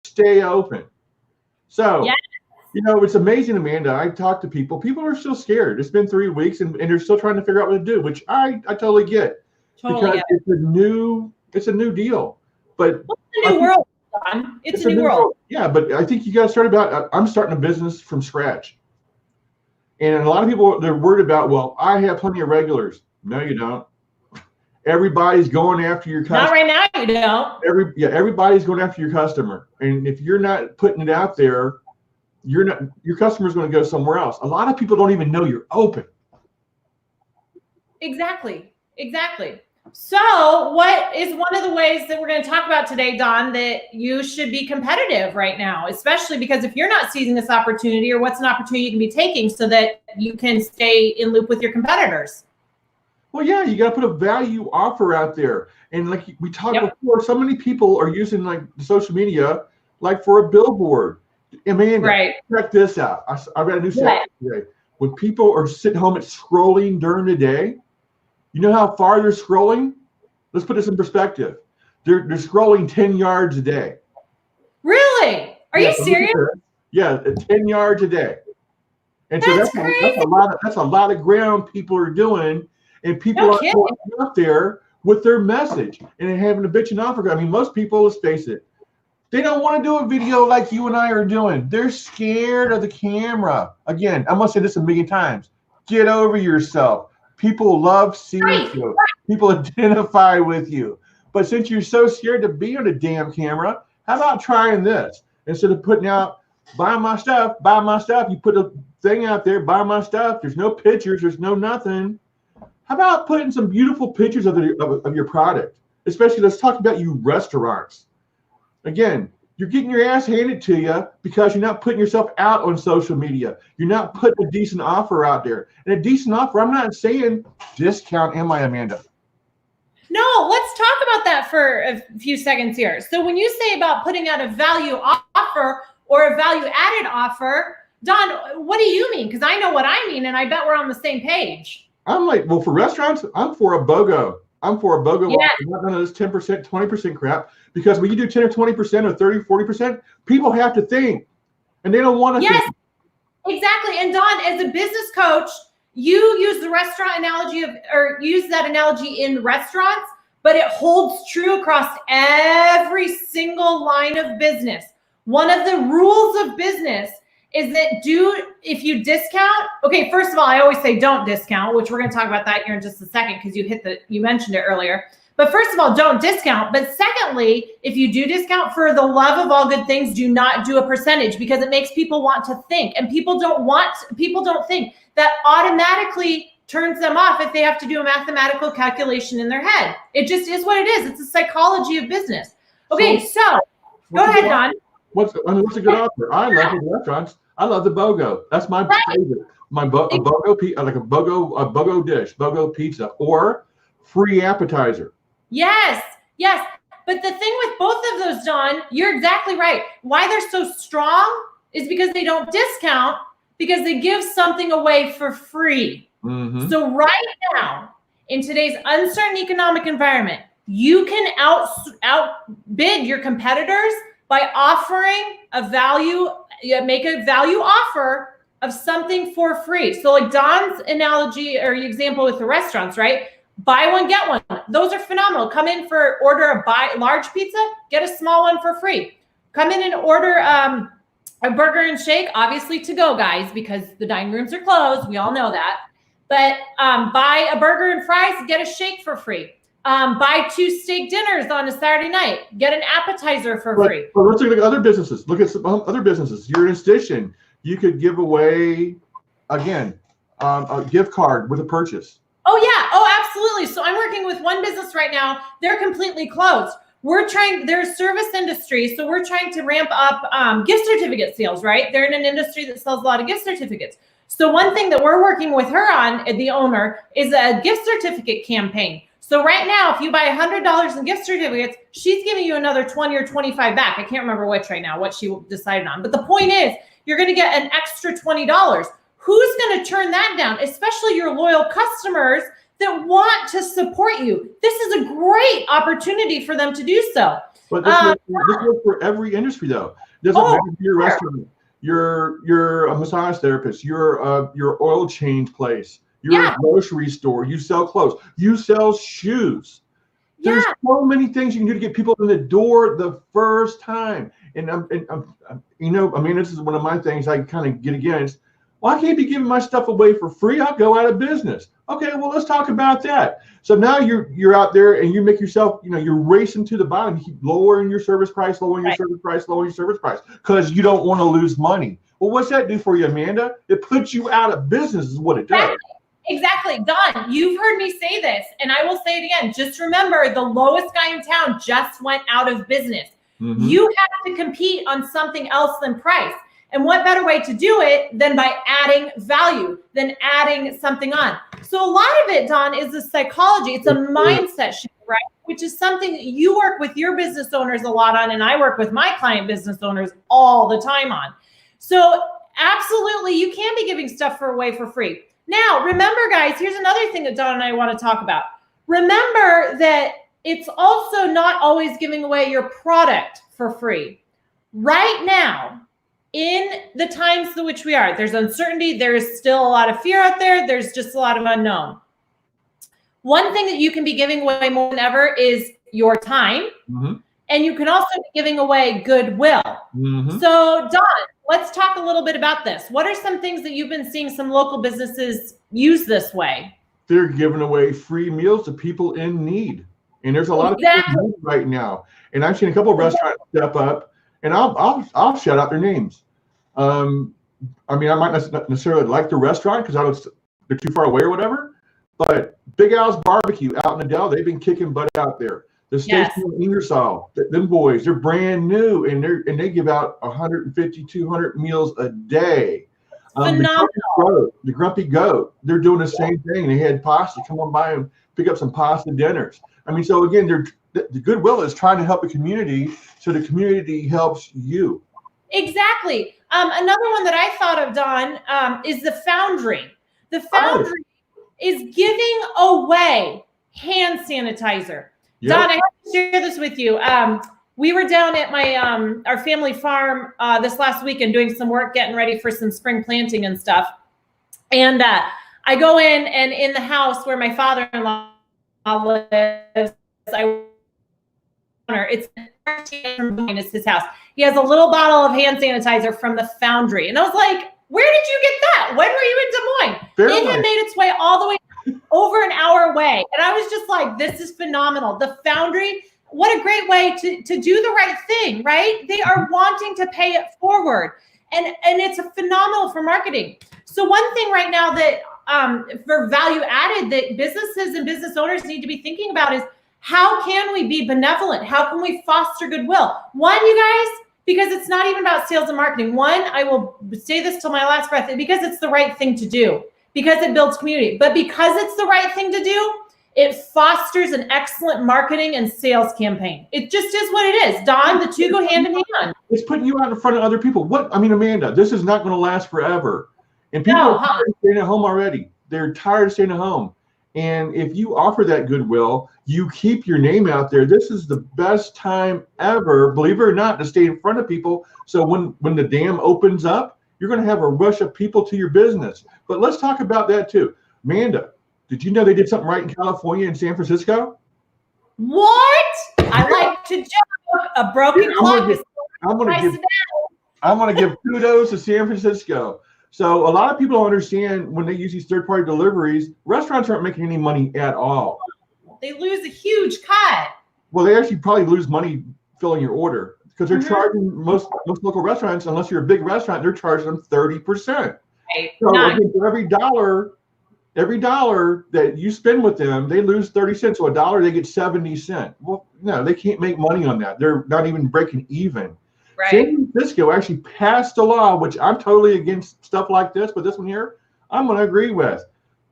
stay open. So, Yeah, it's amazing, Amanda. I talk to people. People are still scared. It's been 3 weeks and they're still trying to figure out what to do, which I totally get totally because get it. it's a new deal. But Well, it's a I new think world, Don. It's it's a a new new world. world. Yeah, but I think you got to start about. I'm starting a business from scratch, and a lot of people they're worried about. Well, I have plenty of regulars. No, you don't. Everybody's going after your Not customer. right now, you don't. Everybody's going after your customer, and if you're not putting it out there, your customer's going to go somewhere else. A lot of people don't even know you're open. Exactly. So what is one of the ways that we're going to talk about today, Don, that you should be competitive right now, especially because if you're not seizing this opportunity, or what's an opportunity you can be taking so that you can stay in loop with your competitors? Well, yeah, you got to put a value offer out there. And like we talked Yep. before, so many people are using like social media like for a billboard. Amanda, Right. check this out. I got a new What? stat today. When people are sitting home and scrolling during the day, you know how far they're scrolling? Let's put this in perspective. They're scrolling 10 yards a day. Really? Are you serious? Yeah, 10 yards a day. And so That's crazy. that's a lot of ground people are doing, and people No are kidding. going out there with their message and having a bitch and offer. I mean, most people, let's face it, they don't want to do a video like you and I are doing. They're scared of the camera. Again, I'm gonna say this a million times. Get over yourself. People love seeing you. People identify with you. But since you're so scared to be on a damn camera, how about trying this? Instead of putting out, buy my stuff, you put a thing out there, buy my stuff. There's no pictures, there's no nothing. How about putting some beautiful pictures of your product? Especially, let's talk about you restaurants. Again, you're getting your ass handed to you because you're not putting yourself out on social media. You're not putting a decent offer out there. And a decent offer, I'm not saying discount, am I, Amanda? No, let's talk about that for a few seconds here. So when you say about putting out a value offer or a value added offer, Don, what do you mean? Because I know what I mean, and I bet we're on the same page. I'm like, well, for restaurants, I'm for a BOGO. I'm for a BOGO Yeah. offer, not none of this 10%, 20% crap. Because when you do 10 or 20% or 30, 40%, people have to think. And they don't want to Yes, think. exactly. And Don, as a business coach, you use the restaurant analogy use that analogy in restaurants, but it holds true across every single line of business. One of the rules of business is that if you discount, okay, first of all, I always say don't discount, which we're going to talk about that here in just a second because you mentioned it earlier. But first of all, don't discount. But secondly, if you do discount, for the love of all good things, do not do a percentage because it makes people want to think. And people don't think. That automatically turns them off if they have to do a mathematical calculation in their head. It just is what it is. It's the psychology of business. Okay, so go ahead, Don. What's a good offer? I love the restaurants. I love the BOGO. That's my favorite. A BOGO dish, BOGO pizza, or free appetizer. Yes. But the thing with both of those, Don, you're exactly right. Why they're so strong is because they don't discount, because they give something away for free. Mm-hmm. So right now, in today's uncertain economic environment, you can outbid your competitors by offering make a value offer of something for free. So like Don's analogy or example with the restaurants, right? Buy one, get one. Those are phenomenal. Come in order a large pizza, get a small one for free. Come in and order a burger and shake, obviously to go, guys, because the dining rooms are closed. We all know that. But buy a burger and fries, get a shake for free. Buy 2 steak dinners on a Saturday night, get an appetizer for free. But let's look at other businesses. Look at some other businesses. You're an esthetician. You could give away, again, a gift card with a purchase. Oh, yeah. Oh, absolutely. So I'm working with one business right now. They're completely closed. They're a service industry, so we're trying to ramp up gift certificate sales, right? They're in an industry that sells a lot of gift certificates. So one thing that we're working with her on, the owner, is a gift certificate campaign. So right now, if you buy $100 in gift certificates, she's giving you another 20 or 25 back. I can't remember which right now, what she decided on. But the point is, you're going to get an extra $20. Who's going to turn that down? Especially your loyal customers that want to support you. This is a great opportunity for them to do so. But this works for every industry, though. It doesn't matter if you're a restaurant, you're a massage therapist, your oil change place, you're a grocery store, you sell clothes, you sell shoes. There's so many things you can do to get people in the door the first time. And you know, I mean, this is one of my things I kind of get against. Well, I can't be giving my stuff away for free. I'll go out of business. Okay, well, let's talk about that. So now you're out there and you make yourself, you know, you're racing to the bottom. You keep lowering your service price, lowering your service price, lowering your service price because you don't want to lose money. Well, what's that do for you, Amanda? It puts you out of business is what it does. Exactly. Don, you've heard me say this, and I will say it again. Just remember, the lowest guy in town just went out of business. Mm-hmm. You have to compete on something else than price. And what better way to do it than by adding value, than adding something on? So a lot of it, Don, is the psychology. It's a mindset shift, right? Which is something that you work with your business owners a lot on, and I work with my client business owners all the time on. So absolutely, you can be giving stuff away for free. Now, remember, guys, here's another thing that Don and I want to talk about. Remember that it's also not always giving away your product for free. Right now, in the times in which we are, there's uncertainty. There is still a lot of fear out there. There's just a lot of unknown. One thing that you can be giving away more than ever is your time. Mm-hmm. And you can also be giving away goodwill. Mm-hmm. So, Don, let's talk a little bit about this. What are some things that you've been seeing some local businesses use this way? They're giving away free meals to people in need. And there's a lot of people in need right now. And I've seen a couple of restaurants step up, and I'll shout out their names. I mean, I might not necessarily like the restaurant because they're too far away or whatever, but Big Al's Barbecue out in Adele, they've been kicking butt out there. The station in Ingersoll, them boys, they're brand new, and they give out 150, 200 meals a day. The Grumpy Goat, they're doing the same thing. They had pasta. Come on by and pick up some pasta dinners. I mean, so again, the Goodwill is trying to help the community, so the community helps you. Exactly. Another one that I thought of, Don, is the Foundry. The Foundry is giving away hand sanitizer. Yep. Don, I have to share this with you. We were down at my our family farm this last weekend doing some work, getting ready for some spring planting and stuff. And I go in, and in the house where my father-in-law lives, it's his house. He has a little bottle of hand sanitizer from the Foundry. And I was like, where did you get that? When were you in Des Moines? It had made its way all the way over an hour away. And I was just like, this is phenomenal. The Foundry, what a great way to do the right thing, right? They are wanting to pay it forward. And it's phenomenal for marketing. So one thing right now that for value added that businesses and business owners need to be thinking about is, how can we be benevolent? How can we foster goodwill? One, you guys, because it's not even about sales and marketing. One, I will say this till my last breath, because it's the right thing to do, because it builds community. But because it's the right thing to do, it fosters an excellent marketing and sales campaign. It just is what it is. Don, the two go hand in hand. It's putting you out in front of other people. Amanda, this is not going to last forever. And people are tired of staying at home already. They're tired of staying at home. And if you offer that goodwill, you keep your name out there. This is the best time ever, believe it or not, to stay in front of people. So when the dam opens up, you're going to have a rush of people to your business. But let's talk about that too. Amanda, did you know they did something right in California and San Francisco? What? I like to joke. A broken clock is I'm going to give kudos to San Francisco. So a lot of people don't understand when they use these third-party deliveries, restaurants aren't making any money at all. They lose a huge cut. Well, they actually probably lose money filling your order because they're charging most local restaurants, unless you're a big restaurant, they're charging them 30%. Right. So again, for every dollar that you spend with them, they lose 30 cents. So $1, they get 70 cents. Well, no, they can't make money on that. They're not even breaking even. Right. San Francisco actually passed a law, which I'm totally against stuff like this, but this one here, I'm going to agree with.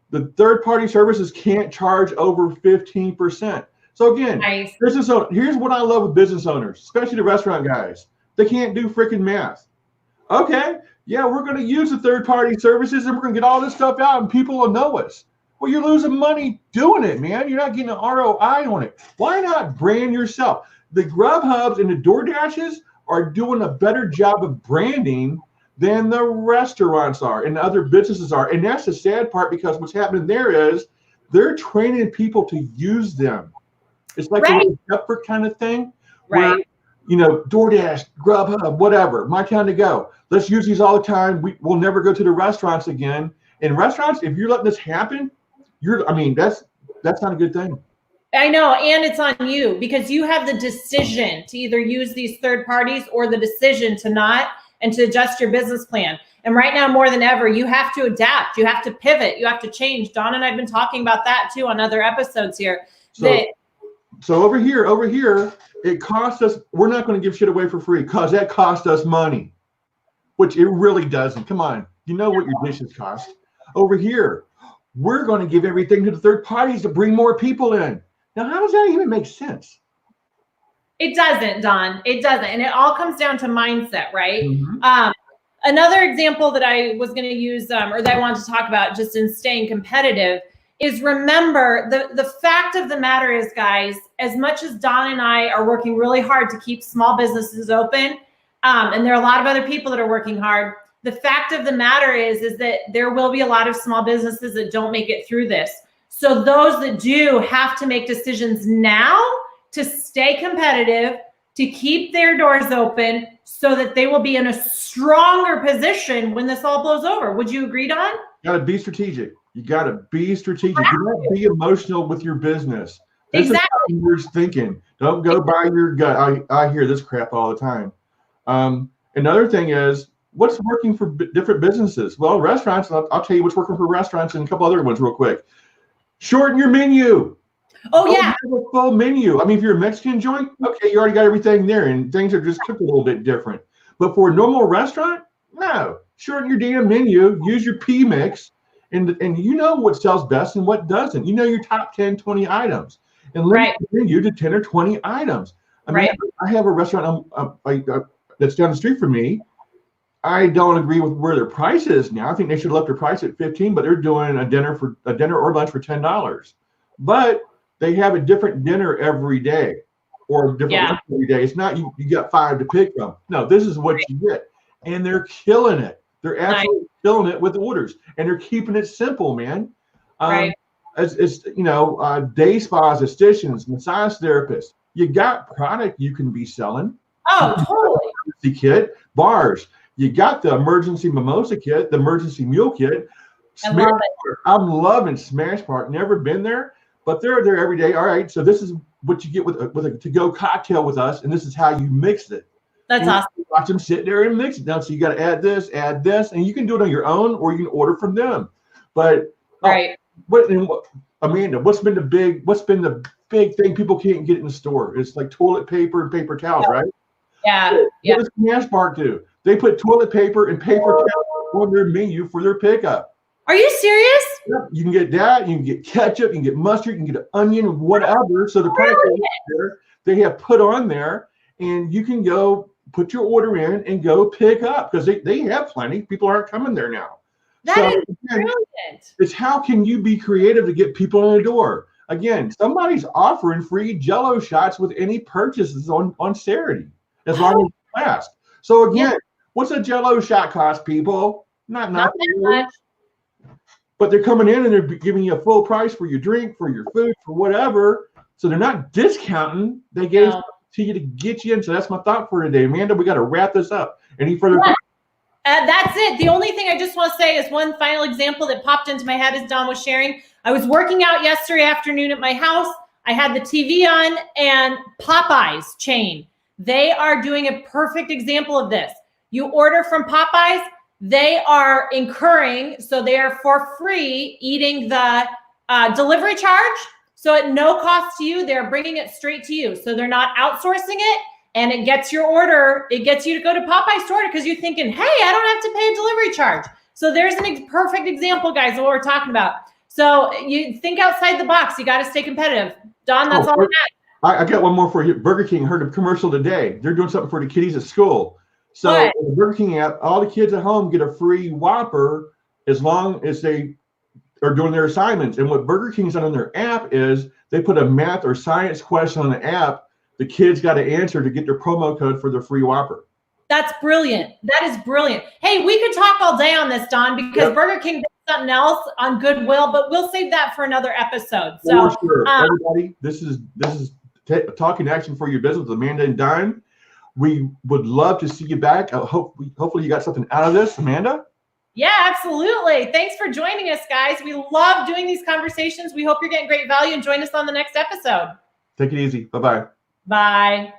The third-party services can't charge over 15%. So again, here's what I love with business owners, especially the restaurant guys. They can't do freaking math. Okay, yeah, we're going to use the third-party services and we're going to get all this stuff out and people will know us. Well, you're losing money doing it, man. You're not getting an ROI on it. Why not brand yourself? The Grubhubs and the DoorDashes are doing a better job of branding than the restaurants are and other businesses are. And that's the sad part, because what's happening there is they're training people to use them. It's like Right. a separate kind of thing. Right. Where, you know, DoorDash, Grubhub, whatever, my time to go. Let's use these all the time. We'll never go to the restaurants again. In restaurants, if you're letting this happen, that's not a good thing. I know, and it's on you, because you have the decision to either use these third parties or the decision to not, and to adjust your business plan. And right now, more than ever, you have to adapt. You have to pivot. You have to change. Dawn and I have been talking about that too on other episodes here. So over here, it costs us. We're not going to give shit away for free, because that costs us money, which it really doesn't. Come on, you know what your dishes cost. Over here, we're going to give everything to the third parties to bring more people in. Now, how does that even make sense? It doesn't, Dawn. It doesn't. And it all comes down to mindset, right? Mm-hmm. Another example that I was going to use, or that I wanted to talk about just in staying competitive, is remember the fact of the matter is, guys, as much as Dawn and I are working really hard to keep small businesses open, and there are a lot of other people that are working hard, the fact of the matter is that there will be a lot of small businesses that don't make it through this. So those that do have to make decisions now to stay competitive, to keep their doors open, so that they will be in a stronger position when this all blows over. Would you agree, Dawn? You gotta be strategic. You gotta be strategic. You gotta be emotional with your business. This Exactly. is how you're thinking. Don't go by your gut. I hear this crap all the time. Another thing is, what's working for different businesses? Well, restaurants, I'll tell you what's working for restaurants and a couple other ones real quick. Shorten your menu. Oh, yeah. Have a full menu. I mean, if you're a Mexican joint, okay, you already got everything there, and things are just cooked a little bit different. But for a normal restaurant, no. Shorten your damn menu. Use your P mix, and you know what sells best and what doesn't. You know your top 10, 20 items, and limit the menu to 10 or 20 items. I mean, I have a restaurant that's down the street from me. I don't agree with where their price is now. I think they should have left their price at $15, but they're doing a dinner or lunch for $10. But they have a different dinner every day, or a different lunch every day. It's not you got 5 to pick from. No, this is what you get, and they're killing it. They're absolutely killing it with orders, and they're keeping it simple, man. It's day spas, estheticians, massage therapists. You got product you can be selling. Oh, totally. Emergency kit, bars. You got the emergency mimosa kit, the emergency mule kit. I love it. I'm loving Smash Park. Never been there, but they're there every day. All right, so this is what you get with a to-go cocktail with us, and this is how you mix it. That's awesome. Watch them sit there and mix it down. So you got to add this, and you can do it on your own, or you can order from them. But Amanda, what's been the big thing people can't get in the store? It's like toilet paper and paper towels, right? Yeah. What does Smash Park do? They put toilet paper and paper towels on their menu for their pickup. Are you serious? Yep. You can get that. You can get ketchup. You can get mustard. You can get an onion, whatever. So the product they have put on there, and you can go put your order in and go pick up, because they have plenty. People aren't coming there now. That is brilliant. It's how can you be creative to get people in the door? Again, somebody's offering free Jell-O shots with any purchases on Saturday, as long as it lasts. So again, what's a Jell-O shot cost, people? Not that much. But they're coming in and they're giving you a full price for your drink, for your food, for whatever. So they're not discounting. They gave it to you to get you in. So that's my thought for today. Amanda, we got to wrap this up. Any further thoughts? That's it. The only thing I just want to say is one final example that popped into my head as Dawn was sharing. I was working out yesterday afternoon at my house. I had the TV on, and Popeyes chain. They are doing a perfect example of this. You order from Popeyes, they are incurring, so they are for free eating the delivery charge. So at no cost to you, they're bringing it straight to you. So they're not outsourcing it, and it gets your order. It gets you to go to Popeyes store because you're thinking, hey, I don't have to pay a delivery charge. So there's a perfect example, guys, of what we're talking about. So you think outside the box. You got to stay competitive. Dawn, that's all I got one more for you. Burger King heard a commercial today. They're doing something for the kiddies at school. So the Burger King app, all the kids at home get a free Whopper as long as they are doing their assignments. And what Burger King's done on their app is they put a math or science question on the app the kids got to answer to get their promo code for their free Whopper. That's brilliant. That is brilliant. Hey, we could talk all day on this, Don, because Burger King does something else on Goodwill, but we'll save that for another episode. So, for sure. Everybody, this is Talking Action for Your Business with Amanda and Don. We would love to see you back. Hopefully you got something out of this, Amanda. Yeah, absolutely. Thanks for joining us, guys. We love doing these conversations. We hope you're getting great value, and join us on the next episode. Take it easy. Bye-bye. Bye.